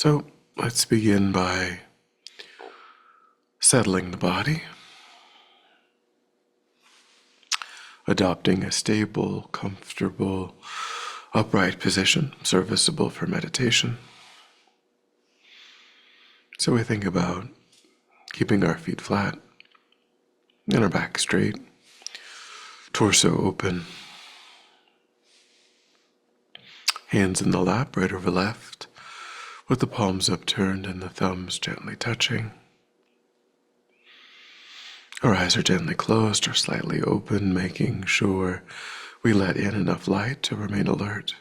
So let's begin by settling the body, adopting a stable, comfortable, upright position, serviceable for meditation. So we think about keeping our feet flat and our back straight, torso open, hands in the lap, right over left, with the palms upturned and the thumbs gently touching. Our eyes are gently closed or slightly open, making sure we let in enough light to remain alert.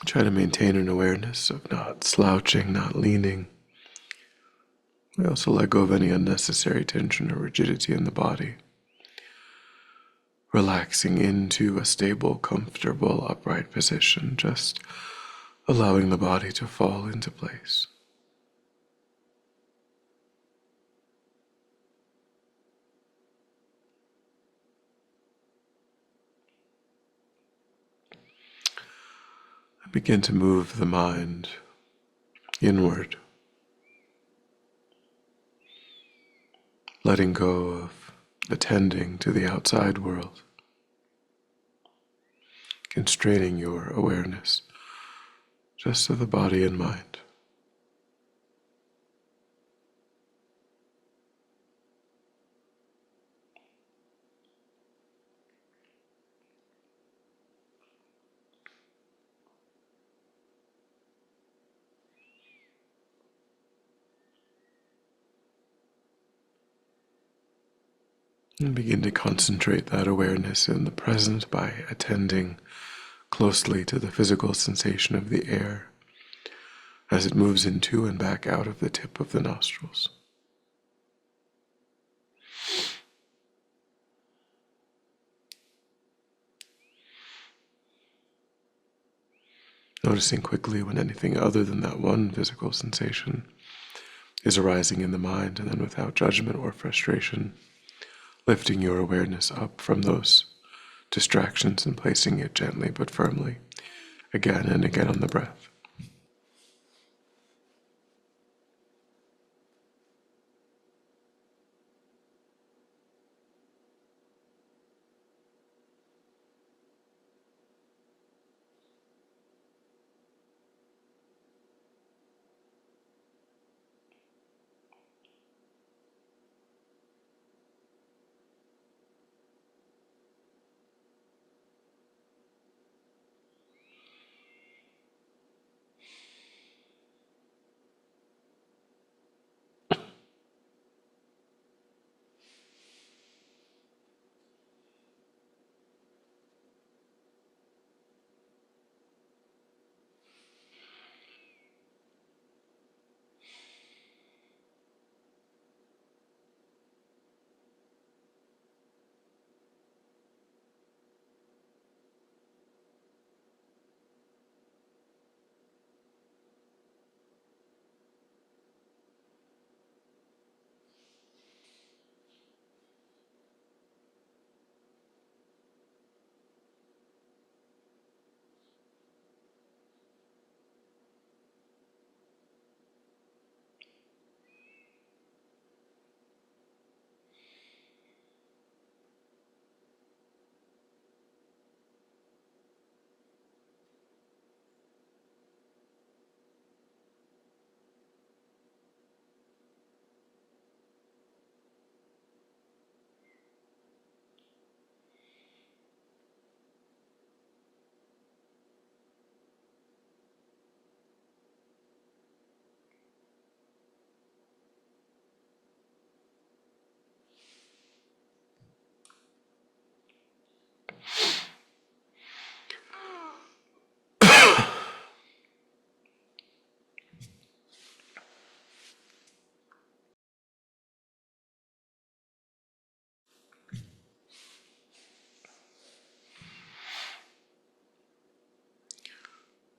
Try to maintain an awareness of not slouching, not leaning. We also let go of any unnecessary tension or rigidity in the body, relaxing into a stable, comfortable, upright position, just allowing the body to fall into place. Begin to move the mind inward, letting go of attending to the outside world, constraining your awareness just to the body and mind. And begin to concentrate that awareness in the present by attending closely to the physical sensation of the air as it moves into and back out of the tip of the nostrils. Noticing quickly when anything other than that one physical sensation is arising in the mind, and then without judgment or frustration, lifting your awareness up from those distractions and placing it gently but firmly again and again on the breath.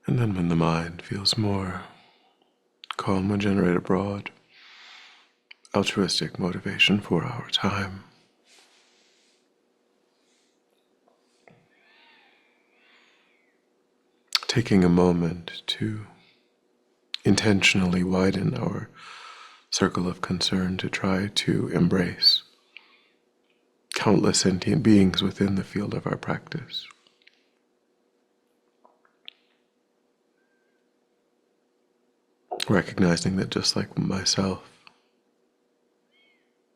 And then when the mind feels more calm, we generate a broad, altruistic motivation for our time. taking a moment to intentionally widen our circle of concern to try to embrace countless sentient beings within the field of our practice. Recognizing that just like myself,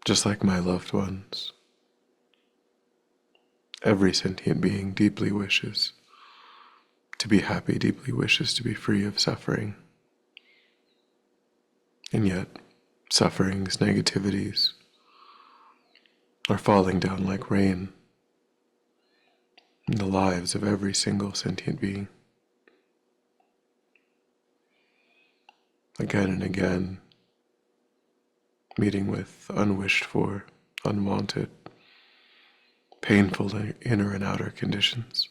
just like my loved ones, every sentient being deeply wishes to be happy, deeply wishes to be free of suffering. And yet, sufferings, negativities are falling down like rain in the lives of every single sentient being. Again and again, meeting with unwished for, unwanted, painful inner and outer conditions.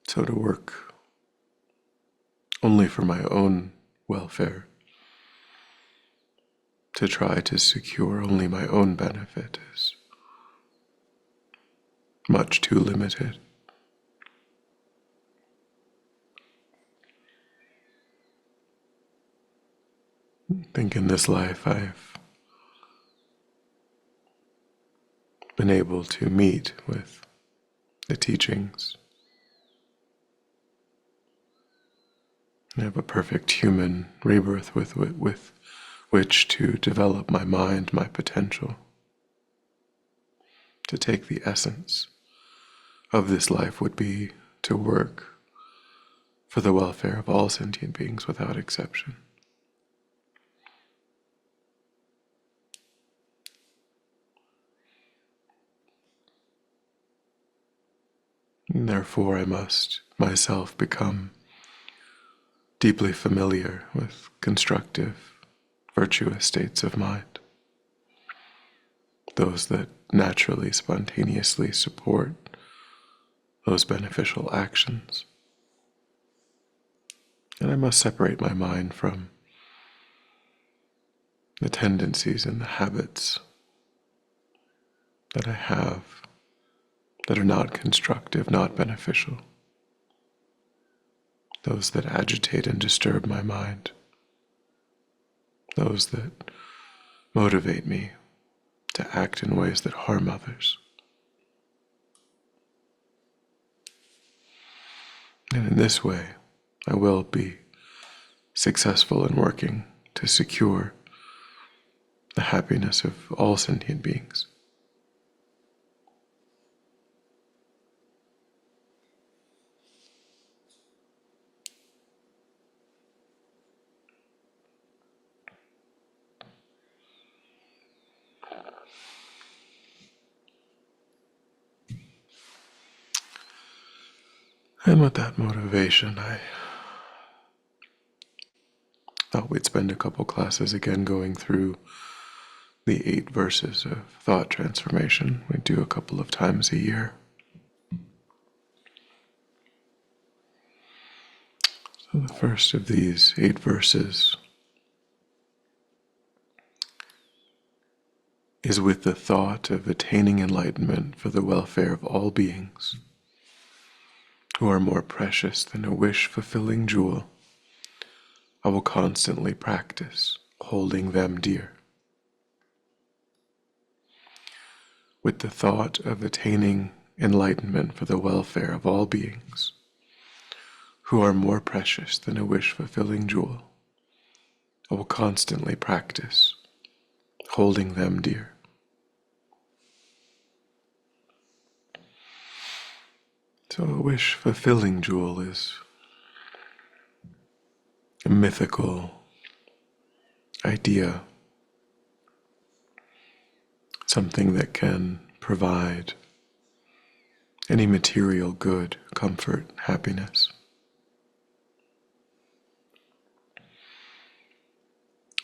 So to work only for my own welfare, to try to secure only my own benefit is much too limited. I think in this life I've been able to meet with the teachings. I have a perfect human rebirth with which to develop my mind, my potential, to take the essence of this life would be to work for the welfare of all sentient beings without exception. And therefore I must myself become deeply familiar with constructive, virtuous states of mind, those that naturally, spontaneously support those beneficial actions. And I must separate my mind from the tendencies and the habits that I have that are not constructive, not beneficial, those that agitate and disturb my mind, those that motivate me to act in ways that harm others. And in this way, I will be successful in working to secure the happiness of all sentient beings. And with that motivation, I thought we'd spend a couple classes again going through the 8 verses of thought transformation. We do a couple of times a year. So the first of these 8 verses is with the thought of attaining enlightenment for the welfare of all beings who are more precious than a wish-fulfilling jewel. I will constantly practice holding them dear. With the thought of attaining enlightenment for the welfare of all beings who are more precious than a wish-fulfilling jewel, I will constantly practice holding them dear. So a wish-fulfilling jewel is a mythical idea, something that can provide any material good, comfort, happiness.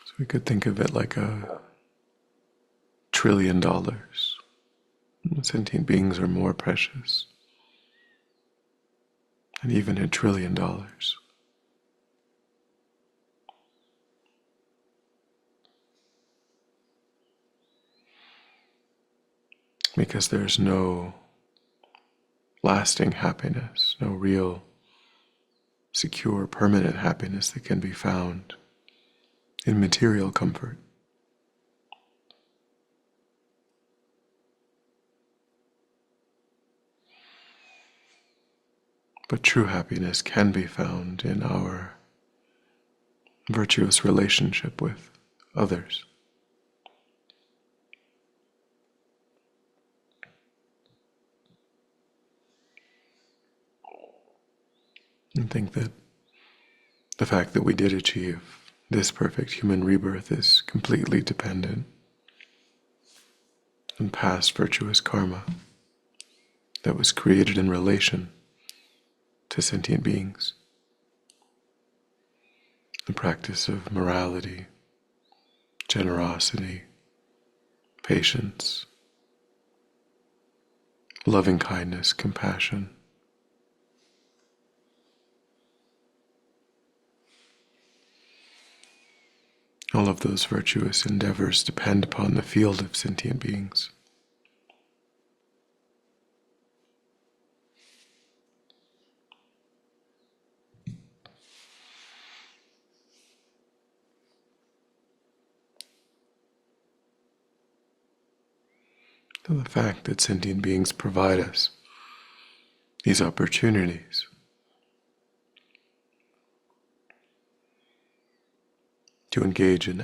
So we could think of it like $1 trillion. Sentient beings are more precious than even $1 trillion. Because there's no lasting happiness, no real, secure, permanent happiness that can be found in material comfort. But true happiness can be found in our virtuous relationship with others. And think that the fact that we did achieve this perfect human rebirth is completely dependent on past virtuous karma that was created in relation to sentient beings. The practice of morality, generosity, patience, loving kindness, compassion. All of those virtuous endeavors depend upon the field of sentient beings. So the fact that sentient beings provide us these opportunities to engage in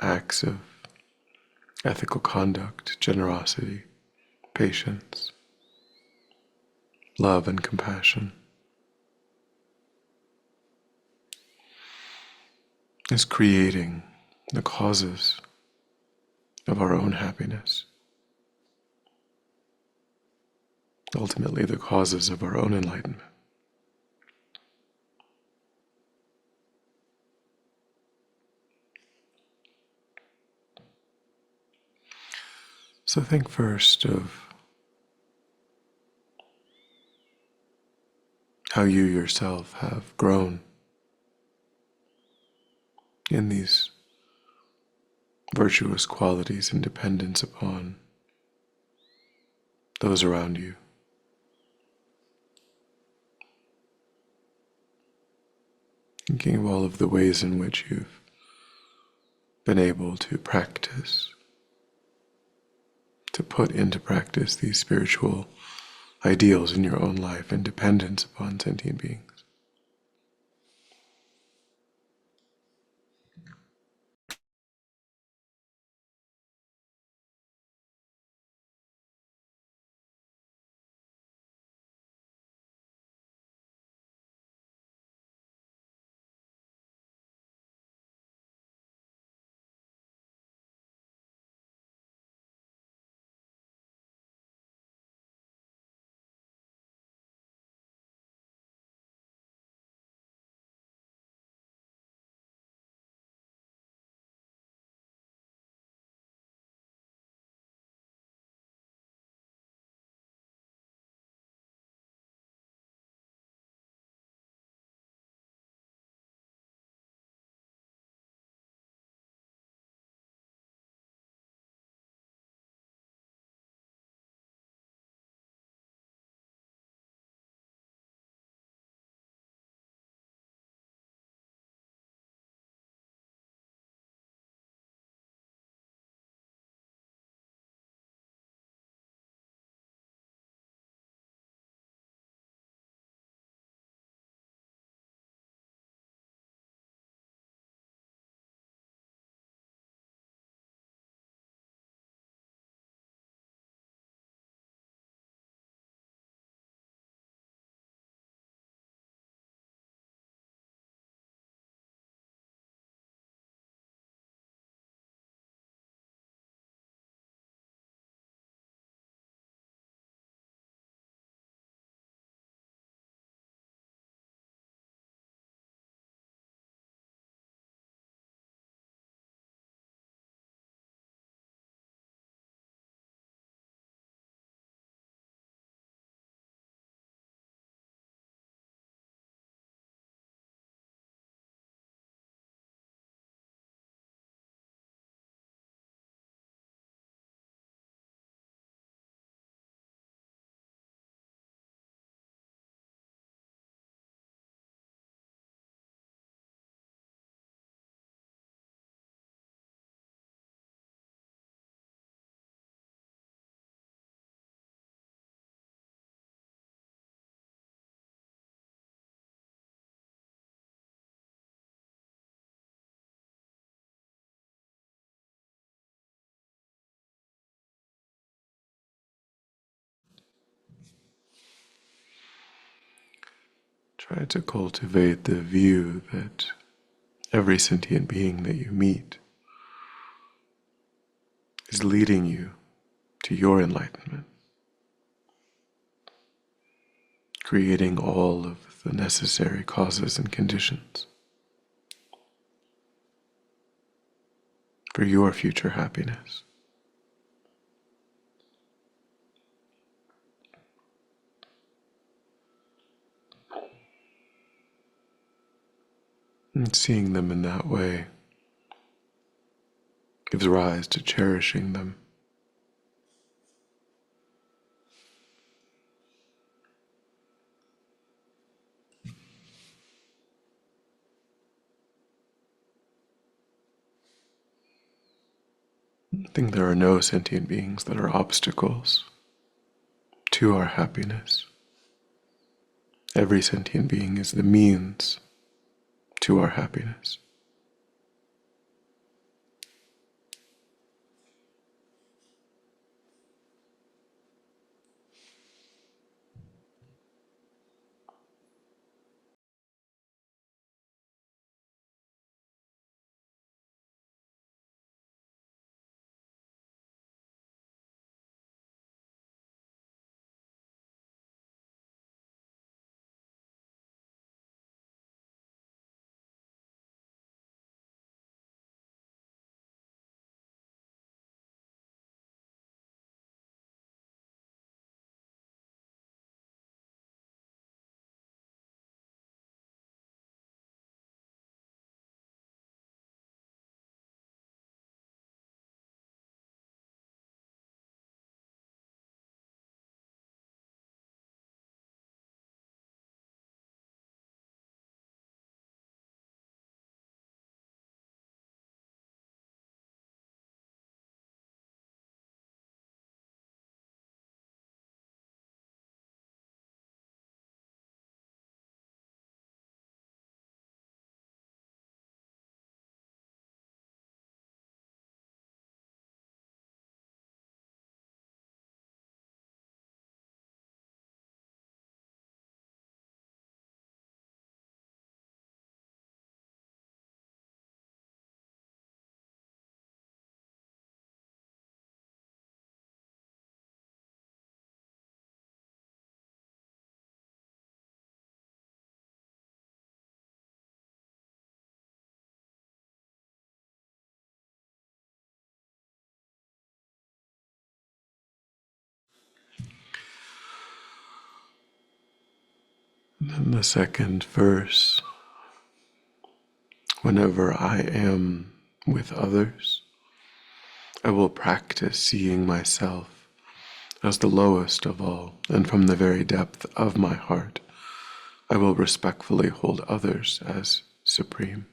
acts of ethical conduct, generosity, patience, love, and compassion is creating the causes of our own happiness, ultimately the causes of our own enlightenment. So think first of how you yourself have grown in these virtuous qualities and dependence upon those around you. Thinking of all of the ways in which you've been able to practice, to put into practice these spiritual ideals in your own life in dependence upon sentient beings. Try to cultivate the view that every sentient being that you meet is leading you to your enlightenment, creating all of the necessary causes and conditions for your future happiness. And seeing them in that way gives rise to cherishing them. I think there are no sentient beings that are obstacles to our happiness. Every sentient being is the means to our happiness. And then the second verse, whenever I am with others, I will practice seeing myself as the lowest of all, and from the very depth of my heart, I will respectfully hold others as supreme.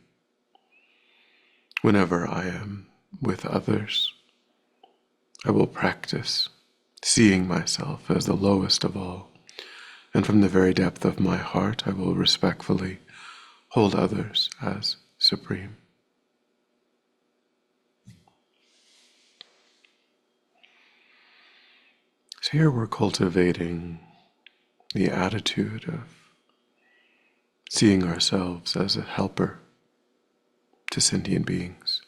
Whenever I am with others, I will practice seeing myself as the lowest of all, and from the very depth of my heart, I will respectfully hold others as supreme. So here we're cultivating the attitude of seeing ourselves as a helper to sentient beings,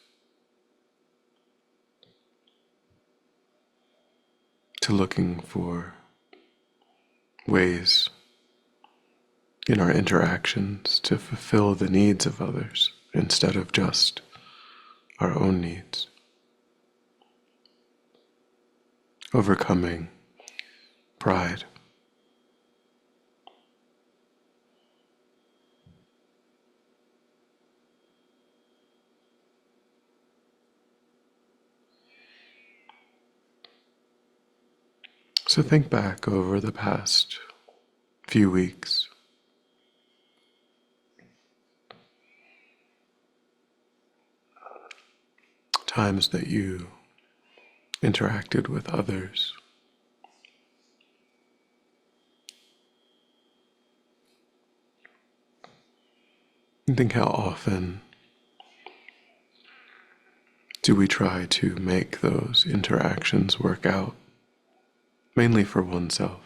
to looking for ways in our interactions to fulfill the needs of others instead of just our own needs. Overcoming pride. So think back over the past few weeks. Times that you interacted with others. And think how often do we try to make those interactions work out, mainly for oneself.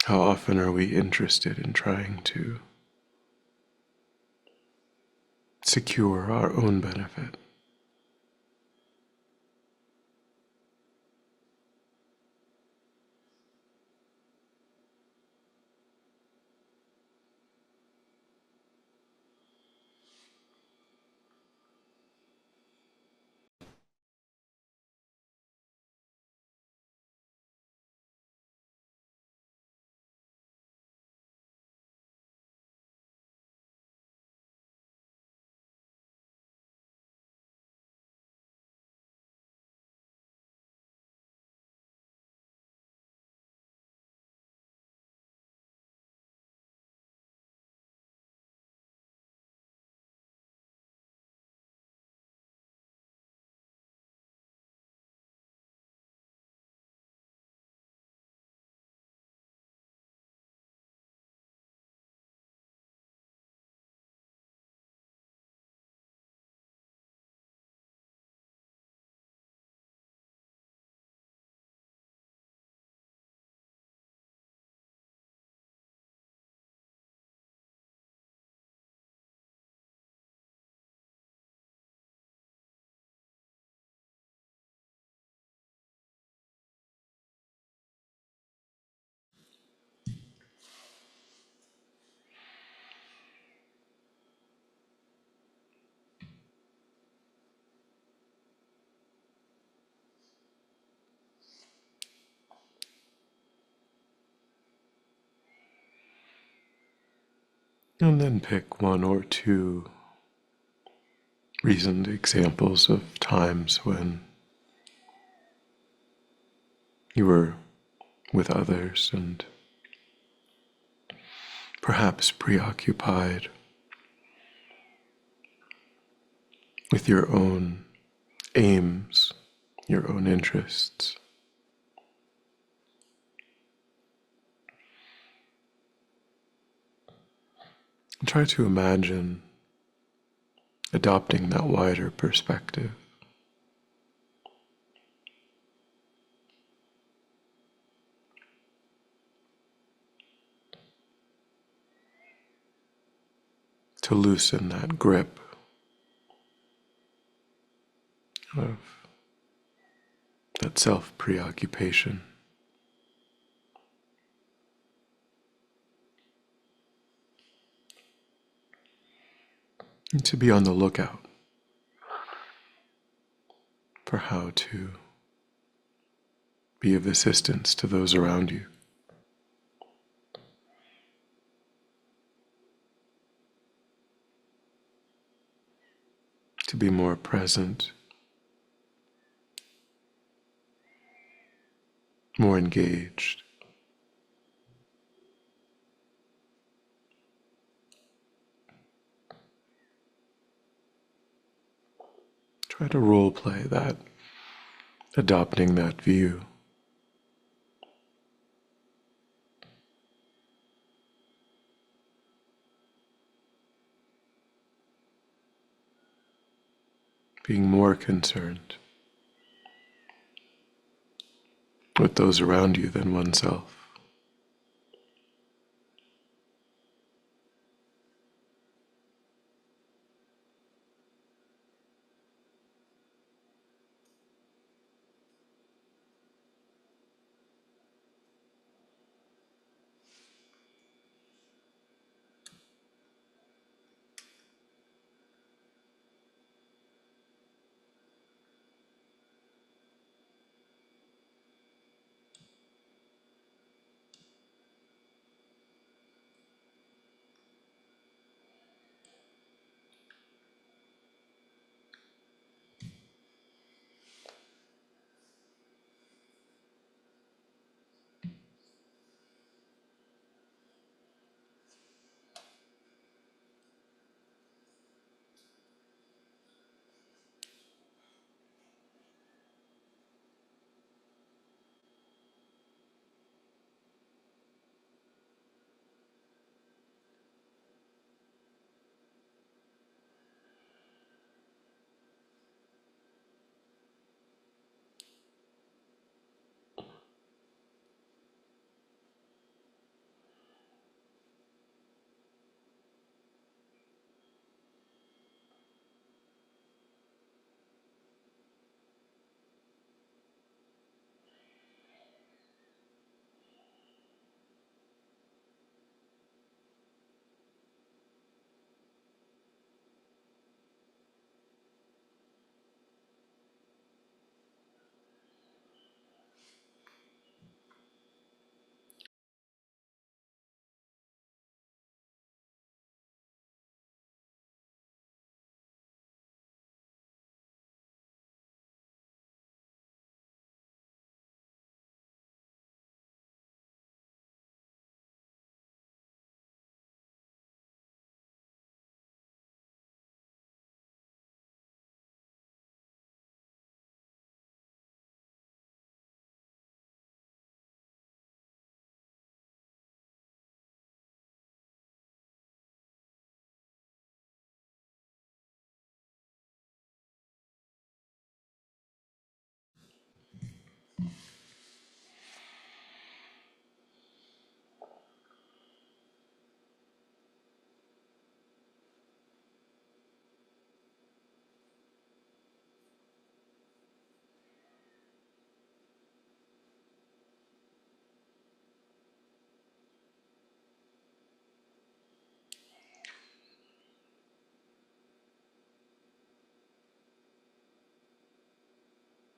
How often are we interested in trying to secure our own benefit? And then pick one or two recent examples of times when you were with others and perhaps preoccupied with your own aims, your own interests. And try to imagine adopting that wider perspective. To loosen that grip of that self-preoccupation. And to be on the lookout for how to be of assistance to those around you. To be more present, more engaged. Try to role play that, adopting that view. Being more concerned with those around you than oneself.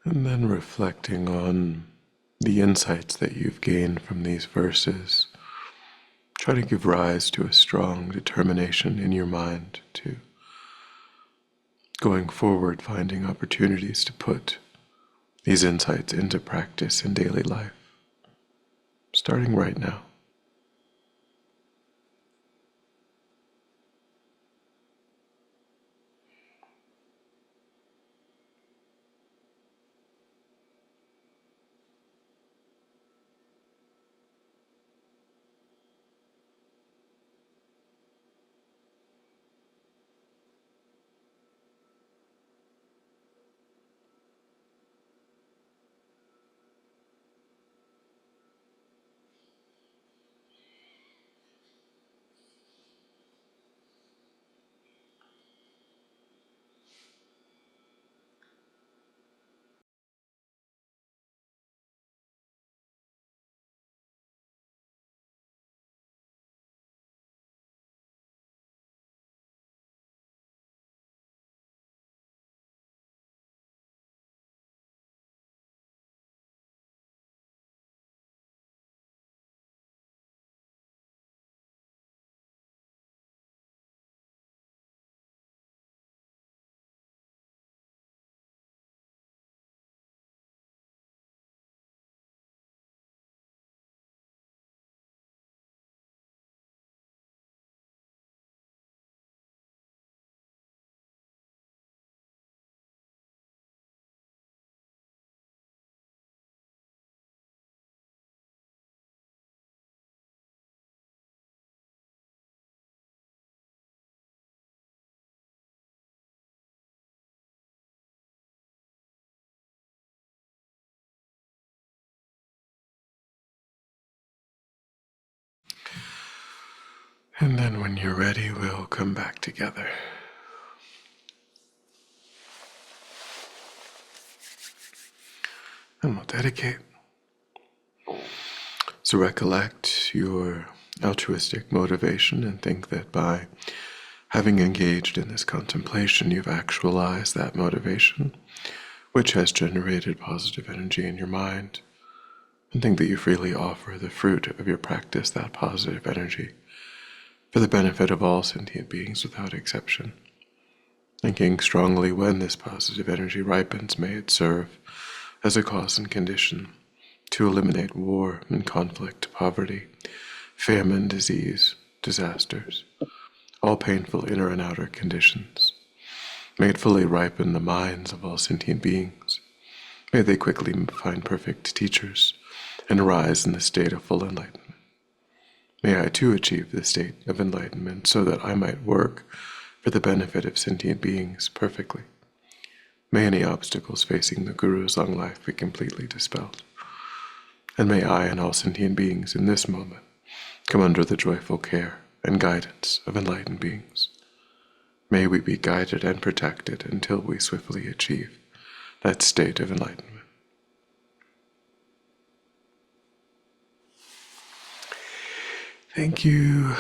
And then reflecting on the insights that you've gained from these verses, try to give rise to a strong determination in your mind to, going forward, finding opportunities to put these insights into practice in daily life, starting right now. And then when you're ready, we'll come back together. And we'll dedicate. So recollect your altruistic motivation and think that by having engaged in this contemplation, you've actualized that motivation, which has generated positive energy in your mind. And think that you freely offer the fruit of your practice, that positive energy, for the benefit of all sentient beings without exception. Thinking strongly when this positive energy ripens, may it serve as a cause and condition to eliminate war and conflict, poverty, famine, disease, disasters, all painful inner and outer conditions. May it fully ripen the minds of all sentient beings. May they quickly find perfect teachers and rise in the state of full enlightenment. May I too achieve the state of enlightenment so that I might work for the benefit of sentient beings perfectly. May any obstacles facing the Guru's long life be completely dispelled. And may I and all sentient beings in this moment come under the joyful care and guidance of enlightened beings. May we be guided and protected until we swiftly achieve that state of enlightenment. Thank you.